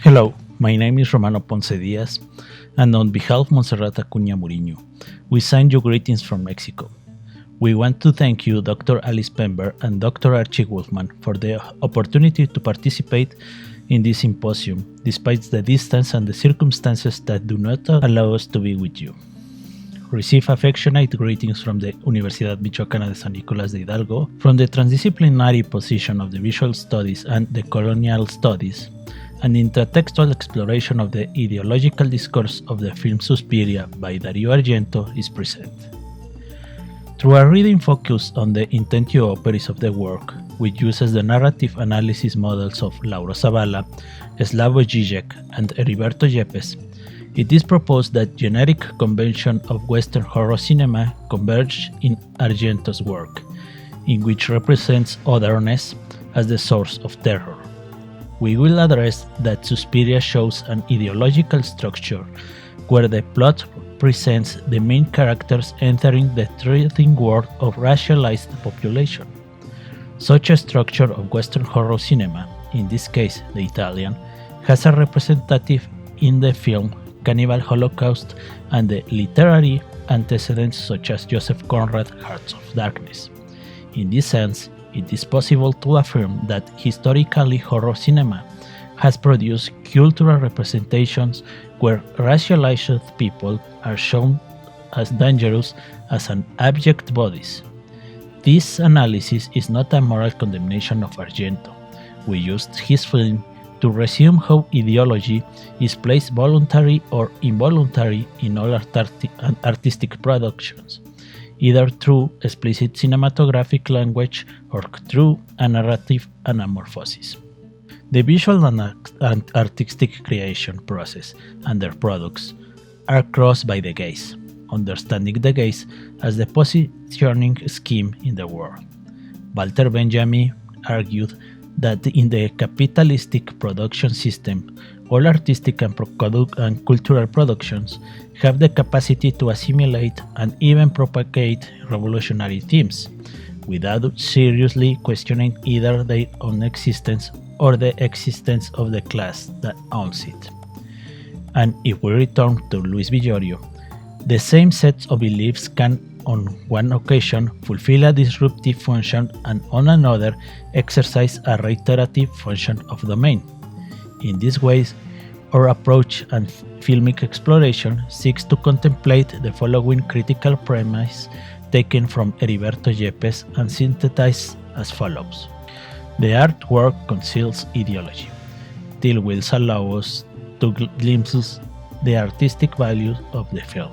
Hello, my name is Romano Ponce Diaz, and on behalf of Montserrat Acuña Muriño, we send you greetings from Mexico. We want to thank you, Dr. Alice Pember and Dr. Archie Wolfman, for the opportunity to participate in this symposium, despite the distance and the circumstances that do not allow us to be with you. Receive affectionate greetings from the Universidad Michoacana de San Nicolás de Hidalgo, from the transdisciplinary position of the visual studies and decolonial studies, an intratextual exploration of the ideological discourse of the film Suspiria by Dario Argento is present. Through a reading focused on the intentio operis of the work, which uses the narrative analysis models of Lauro Zavala, Slavoj Žižek, and Heriberto Yepez, it is proposed that generic convention of Western horror cinema converge in Argento's work, in which represents otherness as the source of terror. We will address that Suspiria shows an ideological structure where the plot presents the main characters entering the threatening world of racialized population. Such a structure of Western horror cinema, in this case the Italian, has a representative in the film Cannibal Holocaust and the literary antecedents such as Joseph Conrad Hearts of Darkness. In this sense, it is possible to affirm that historically horror cinema has produced cultural representations where racialized people are shown as dangerous as an abject bodies. This analysis is not a moral condemnation of Argento. We used his film to resume how ideology is placed voluntary or involuntary in all artistic productions, either through explicit cinematographic language or through a narrative anamorphosis. The visual and artistic creation process and their products are crossed by the gaze, understanding the gaze as the positioning scheme in the world. Walter Benjamin argued that in the capitalistic production system, all artistic and cultural productions have the capacity to assimilate and even propagate revolutionary themes, without seriously questioning either their own existence or the existence of the class that owns it. And if we return to Luis Villorio, the same sets of beliefs can on one occasion fulfill a disruptive function and on another exercise a reiterative function of domain. In these ways, our approach and filmic exploration seeks to contemplate the following critical premise taken from Heriberto Yepez and synthesized as follows. The artwork conceals ideology, till will allow us to glimpse the artistic value of the film.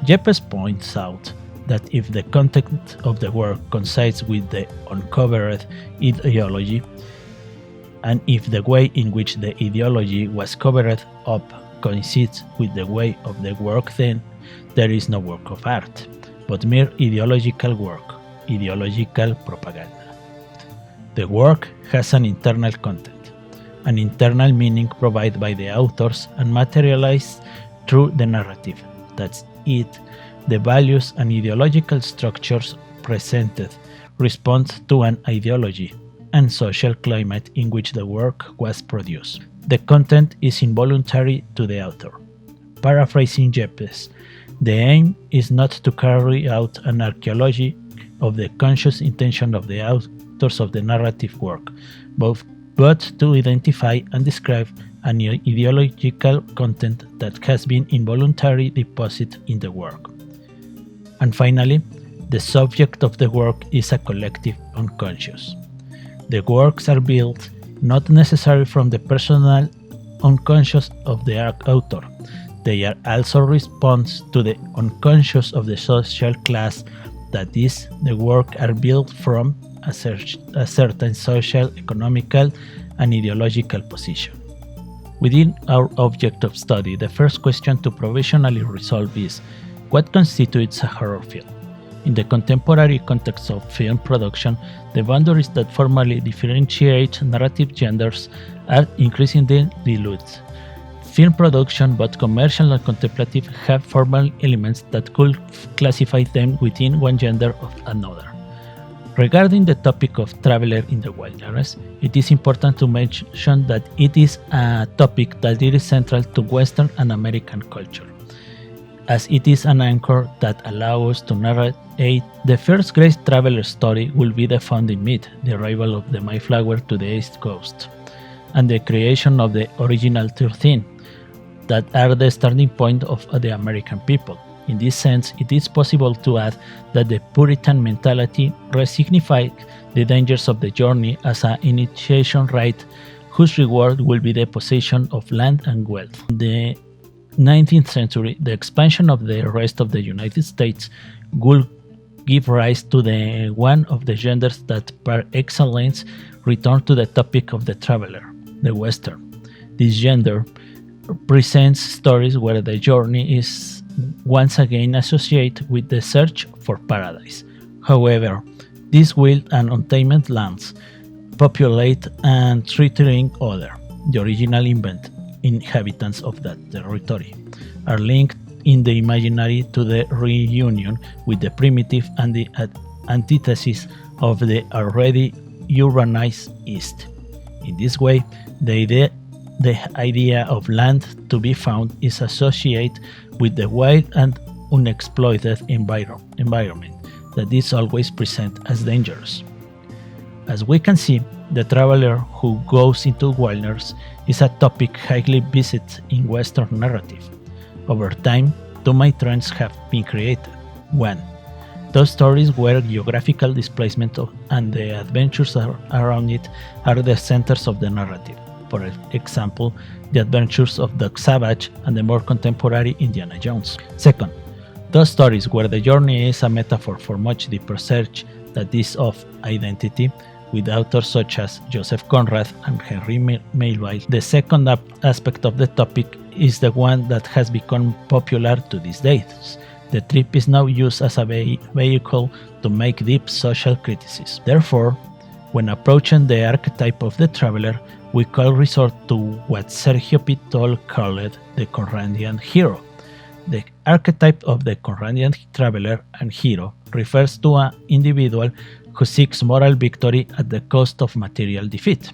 Yepez points out that if the content of the work coincides with the uncovered ideology, and if the way in which the ideology was covered up coincides with the way of the work, then there is no work of art, but mere ideological work, ideological propaganda. The work has an internal content, an internal meaning provided by the authors and materialized through the narrative. That's it. The values and ideological structures presented respond to an ideology and social climate in which the work was produced. The content is involuntary to the author. Paraphrasing Yepez, the aim is not to carry out an archaeology of the conscious intention of the authors of the narrative work, but to identify and describe an ideological content that has been involuntarily deposited in the work. And finally, the subject of the work is a collective unconscious. The works are built not necessarily from the personal unconscious of the author. They are also response to the unconscious of the social class, that is, the work are built from a certain social, economical, and ideological position. Within our object of study, the first question to provisionally resolve is, what constitutes a horror film? In the contemporary context of film production, the boundaries that formally differentiate narrative genders are increasingly diluted. Film production, both commercial and contemplative, have formal elements that could classify them within one gender or another. Regarding the topic of traveler in the wilderness, it is important to mention that it is a topic that is central to Western and American culture, as it is an anchor that allows us to narrate the first great traveler story will be the founding myth, the arrival of the Mayflower to the East Coast, and the creation of the original 13, that are the starting point of the American people. In this sense, it is possible to add that the Puritan mentality resignified the dangers of the journey as an initiation rite whose reward will be the possession of land and wealth. In the 19th century, the expansion of the rest of the United States would give rise to the one of the genders that par excellence return to the topic of the traveler, the Western. This gender presents stories where the journey is once again associated with the search for paradise. However, these wild and untamed lands populate and threatening other, the original inhabitants of that territory, are linked in the imaginary to the reunion with the primitive and the antithesis of the already urbanized East. In this way, the idea of land to be found is associated with the wild and unexploited environment that is always present as dangerous. As we can see, the traveler who goes into wilderness is a topic highly visited in Western narrative. Over time, two main trends have been created. 1. Those stories where geographical displacement and the adventures around it are the centers of the narrative. For example, the adventures of Doc Savage and the more contemporary Indiana Jones. 2. Those stories where the journey is a metaphor for much deeper search that is of identity, with authors such as Joseph Conrad and Henry Melville. The second aspect of the topic is the one that has become popular to these days. The trip is now used as a vehicle to make deep social criticism. Therefore, when approaching the archetype of the traveler, we call resort to what Sergio Pitol called the Conradian hero. The archetype of the Conradian traveler and hero refers to an individual who seeks moral victory at the cost of material defeat.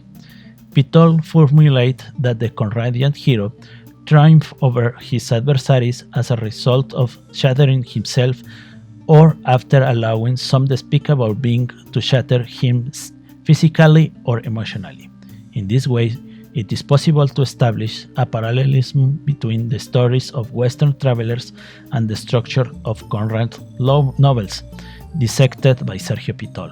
Pitol formulated that the Conradian hero triumphs over his adversaries as a result of shattering himself or after allowing some despicable being to shatter him physically or emotionally. In this way, it is possible to establish a parallelism between the stories of Western travelers and the structure of Conrad novels, dissected by Sergio Pitol.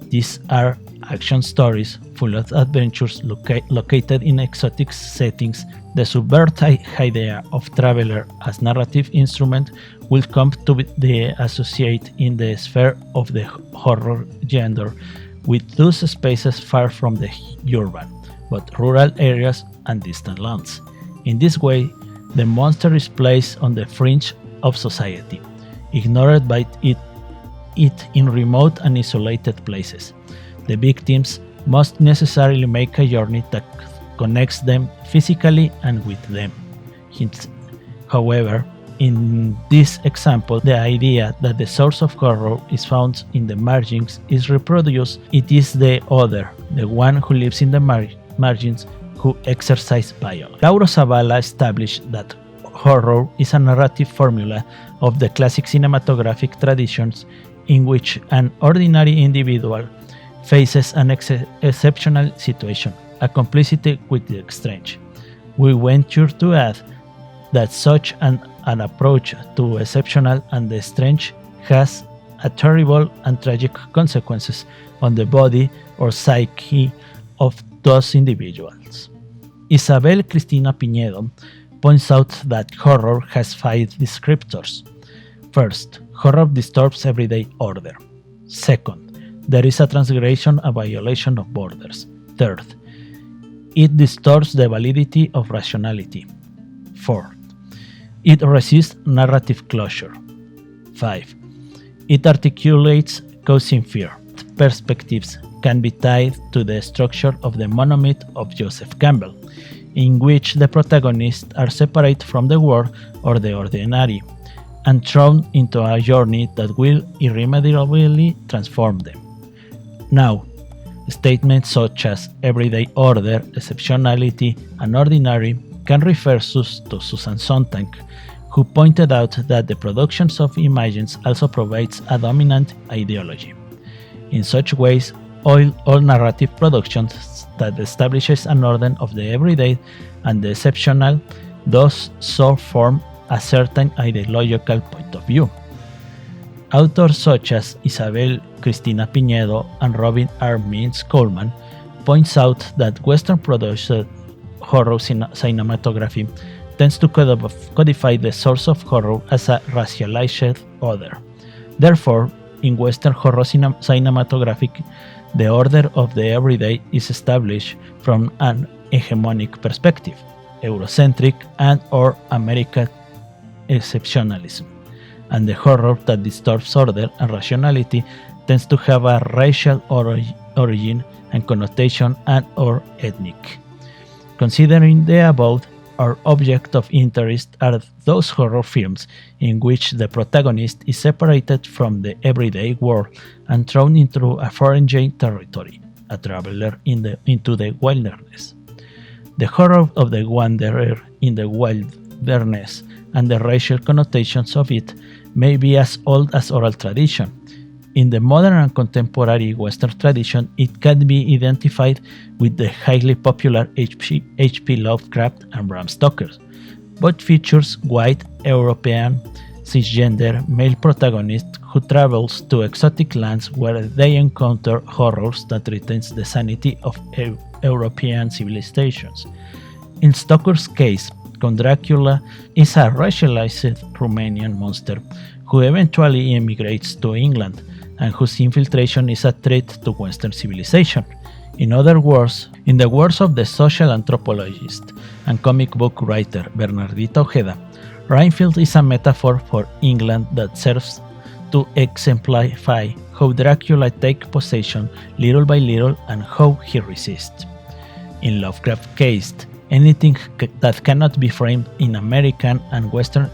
These are action stories full of adventures located in exotic settings. The subverted idea of traveler as narrative instrument will come to be associated in the sphere of the horror genre with those spaces far from the urban, but rural areas and distant lands. In this way, the monster is placed on the fringe of society, ignored by it in remote and isolated places. The victims must necessarily make a journey that connects them physically and with them. However, in this example, the idea that the source of horror is found in the margins is reproduced. It is the other, the one who lives in the margins, who exercise violence. Lauro Zavala established that horror is a narrative formula of the classic cinematographic traditions in which an ordinary individual faces an exceptional situation, a complicity with the strange. We venture to add that such an approach to exceptional and the strange has a terrible and tragic consequences on the body or psyche of those individuals. Isabel Cristina Pinedo points out that horror has 5 descriptors. First, horror disturbs everyday order. Second, there is a transgression, a violation of borders. Third, it distorts the validity of rationality. Fourth, it resists narrative closure. 5. It articulates causing fear. Perspectives can be tied to the structure of the monomyth of Joseph Campbell, in which the protagonists are separated from the world or the ordinary and thrown into a journey that will irremediably transform them. Now, statements such as everyday order, exceptionality, and ordinary can refer to Susan Sontag, who pointed out that the productions of images also provides a dominant ideology. In such ways, all narrative productions that establishes an order of the everyday and the exceptional does so form a certain ideological point of view. Authors such as Isabel Cristina Pinedo and Robin R. Mintz Coleman points out that Western produced horror cinematography tends to codify the source of horror as a racialized other. Therefore, in Western horror cinematography, the order of the everyday is established from an hegemonic perspective, Eurocentric and/or American exceptionalism, and the horror that disturbs order and rationality tends to have a racial origin and connotation and/or ethnic. Considering the above, our object of interest are those horror films in which the protagonist is separated from the everyday world and thrown into a foreign territory, a traveler into the wilderness. The horror of the wanderer in the wilderness and the racial connotations of it may be as old as oral tradition. In the modern and contemporary Western tradition, it can be identified with the highly popular H.P. Lovecraft and Bram Stoker, but features white, European, cisgender male protagonists who travels to exotic lands where they encounter horrors that threatens the sanity of European civilizations. In Stoker's case, Count Dracula is a racialized Romanian monster who eventually emigrates to England, and whose infiltration is a threat to Western civilization. In other words, in the words of the social anthropologist and comic book writer Bernardita Ojeda, Renfield is a metaphor for England that serves to exemplify how Dracula takes possession little by little and how he resists. In Lovecraft's case, anything that cannot be framed in American and Western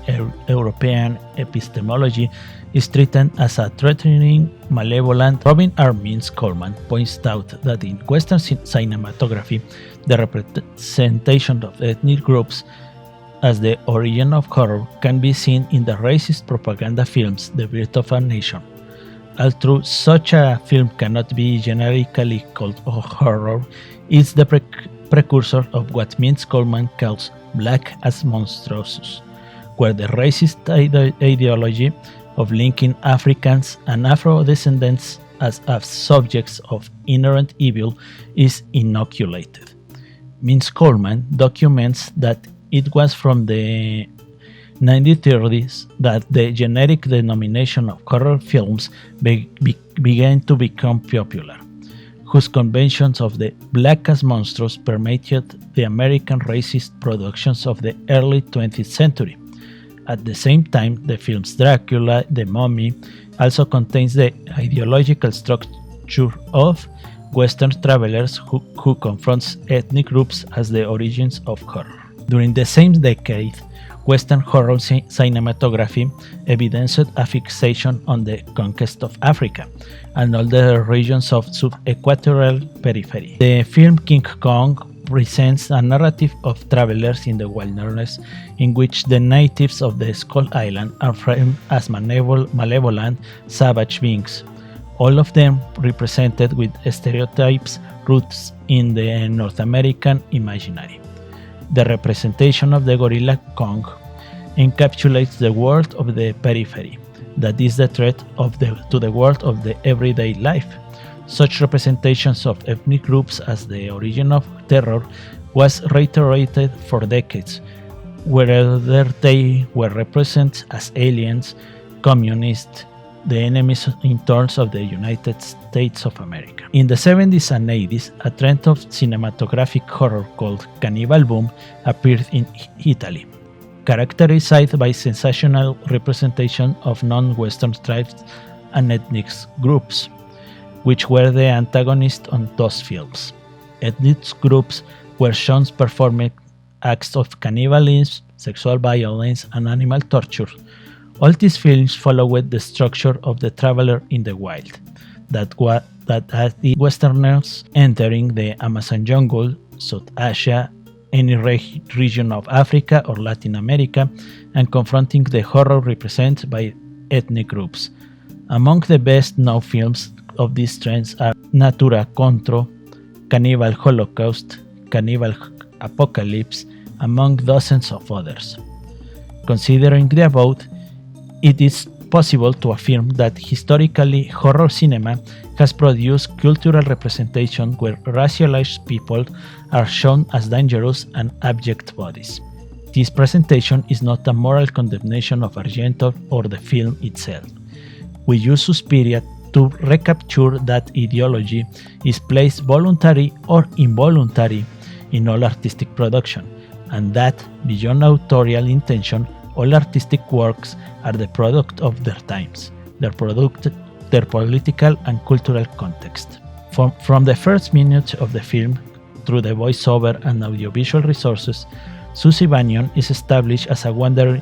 European epistemology is treated as a threatening, malevolent. Robin R. Mintz Coleman points out that in Western cinematography, the representation of ethnic groups as the origin of horror can be seen in the racist propaganda films The Birth of a Nation. Although such a film cannot be generically called horror, it's the precursor of what Mintz Coleman calls black as monstrous, where the racist ideology of linking Africans and Afro-descendants as subjects of inherent evil is inoculated. Mintz Coleman documents that it was from the 1930s that the generic denomination of horror films began to become popular, whose conventions of the black as monstrous permeated the American racist productions of the early 20th century. At the same time, the films Dracula, The Mummy also contains the ideological structure of Western travelers who confronts ethnic groups as the origins of horror. During the same decade, Western horror cinematography evidenced a fixation on the conquest of Africa and all the regions of sub-equatorial periphery. The film King Kong presents a narrative of travelers in the wilderness in which the natives of the Skull Island are framed as malevolent, savage beings, all of them represented with stereotypes roots in the North American imaginary. The representation of the gorilla Kong encapsulates the world of the periphery, that is the threat to the world of the everyday life. Such representations of ethnic groups as the origin of terror was reiterated for decades, whether they were represented as aliens, communists, the enemies in terms of the United States of America. In the 70s and 80s, a trend of cinematographic horror called Cannibal boom appeared in Italy, characterized by sensational representation of non-Western tribes and ethnic groups, which were the antagonists on those films. Ethnic groups were shown performing acts of cannibalism, sexual violence, and animal torture. All these films followed the structure of the traveler in the wild. that as the Westerners entering the Amazon jungle, South Asia, any region of Africa or Latin America, and confronting the horror represented by ethnic groups. Among the best known films of these trends are Natura Contro, Cannibal Holocaust, Cannibal Apocalypse, among dozens of others. Considering the above, it is possible to affirm that historically horror cinema has produced cultural representation where racialized people are shown as dangerous and abject bodies. This presentation is not a moral condemnation of Argento or the film itself. We use Suspiria to recapture that ideology is placed voluntary or involuntary in all artistic production, and that, beyond authorial intention, all artistic works are the product of their times, their political and cultural context. From the first minutes of the film, through the voiceover and audiovisual resources, Susie Bannion is established as a wanderer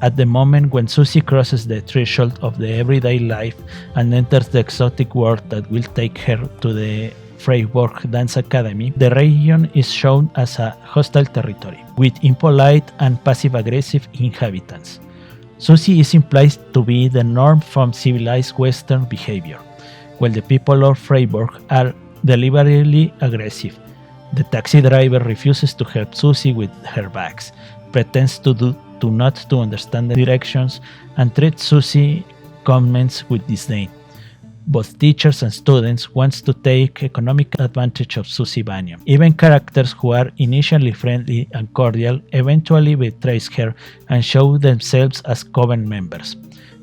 at the moment when Susie crosses the threshold of the everyday life and enters the exotic world that will take her to the Freiburg Dance Academy. The region is shown as a hostile territory, with impolite and passive-aggressive inhabitants. Susie is implied to be the norm from civilized Western behavior, while the people of Freiburg are deliberately aggressive. The taxi driver refuses to help Susie with her bags, pretends to not understand the directions, and treats Susie comments with disdain. Both teachers and students want to take economic advantage of Susie Bannion. Even characters who are initially friendly and cordial eventually betray her and show themselves as coven members.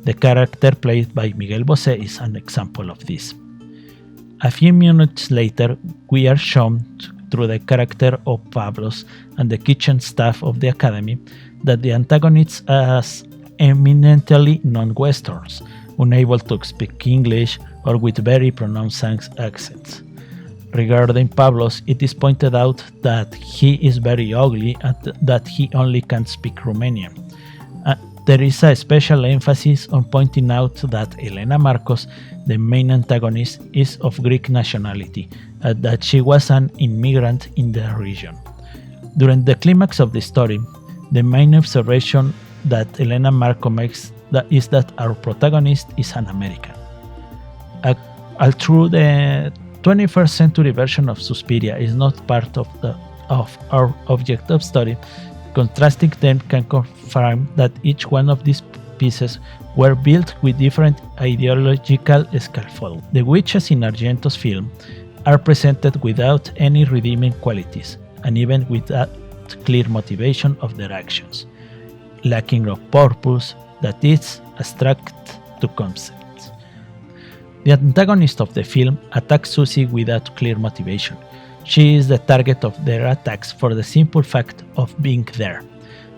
The character played by Miguel Bosé is an example of this. A few minutes later, we are shown through the character of Pablos and the kitchen staff of the academy that the antagonists are eminently non-Westerns, unable to speak English or with very pronounced accents. Regarding Pablos, it is pointed out that he is very ugly and that he only can speak Romanian. There is a special emphasis on pointing out that Elena Marcos, the main antagonist, is of Greek nationality, and that she was an immigrant in the region. During the climax of the story, the main observation that Elena Marcos makes is that our protagonist is an American. Although the 21st century version of Suspiria is not part of our object of study, contrasting them can confirm that each one of these pieces were built with different ideological scaffold. The witches in Argento's film are presented without any redeeming qualities, and even without clear motivation of their actions, lacking of purpose that is abstract to concepts. The antagonist of the film attacks Susie without clear motivation. She is the target of their attacks for the simple fact of being there.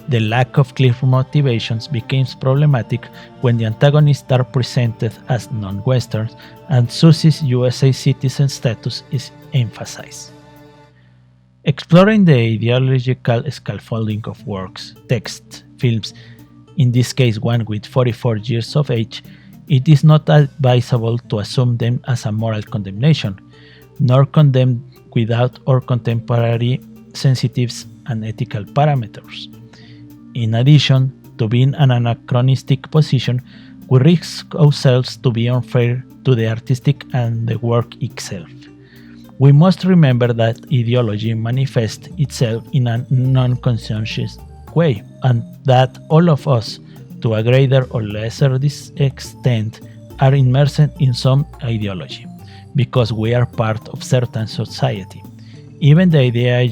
The lack of clear motivations becomes problematic when the antagonists are presented as non-Westerns and Susie's USA citizen status is emphasized. Exploring the ideological scaffolding of works, texts, films, in this case one with 44 years of age, it is not advisable to assume them as a moral condemnation, nor condemn without or contemporary sensitives and ethical parameters. In addition to being an anachronistic position, we risk ourselves to be unfair to the artistic and the work itself. We must remember that ideology manifests itself in a non-conscientious way, and that all of us, to a greater or lesser extent, are immersed in some ideology, because we are part of certain society. Even the idea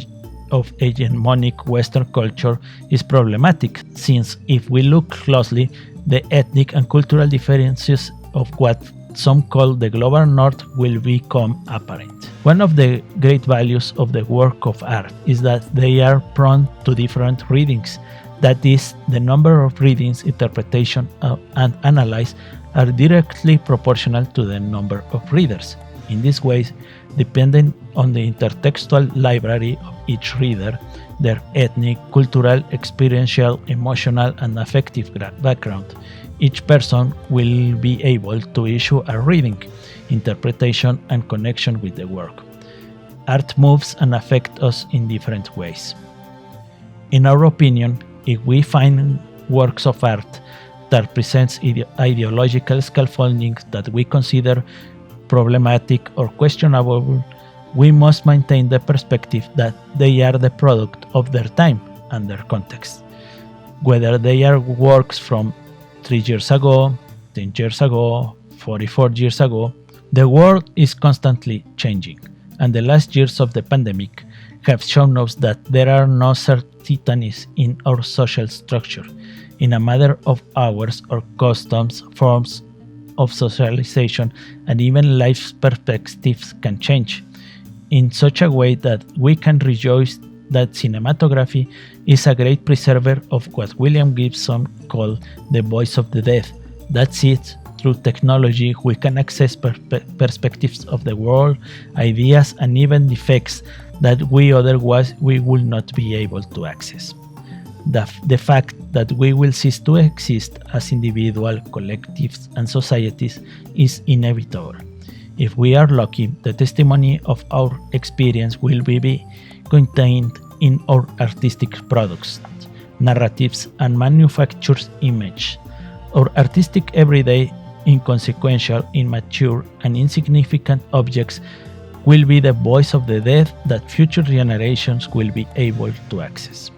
of hegemonic Western culture is problematic, since if we look closely, the ethnic and cultural differences of what some call the global north will become apparent. One of the great values of the work of art is that they are prone to different readings. That is, the number of readings, interpretation, and analyze are directly proportional to the number of readers. In this way, depending on the intertextual library of each reader, their ethnic, cultural, experiential, emotional, and affective background. Each person will be able to issue a reading, interpretation, and connection with the work. Art moves and affects us in different ways. In our opinion, if we find works of art that presents ideological scaffolding that we consider problematic or questionable, we must maintain the perspective that they are the product of their time and their context. Whether they are works from 3 years ago, 10 years ago, 44 years ago, the world is constantly changing, and the last years of the pandemic have shown us that there are no certainties in our social structure. In a matter of hours, our customs, forms of socialization, and even life perspectives can change in such a way that we can rejoice that cinematography is a great preserver of what William Gibson called the voice of the dead. That's it. Through technology, we can access perspectives of the world, ideas, and even defects that we otherwise would not be able to access. The fact that we will cease to exist as individual collectives and societies is inevitable. If we are lucky, the testimony of our experience will be contained in our artistic products, narratives, and manufactured image. Our artistic everyday, inconsequential, immature, and insignificant objects will be the voice of the dead that future generations will be able to access.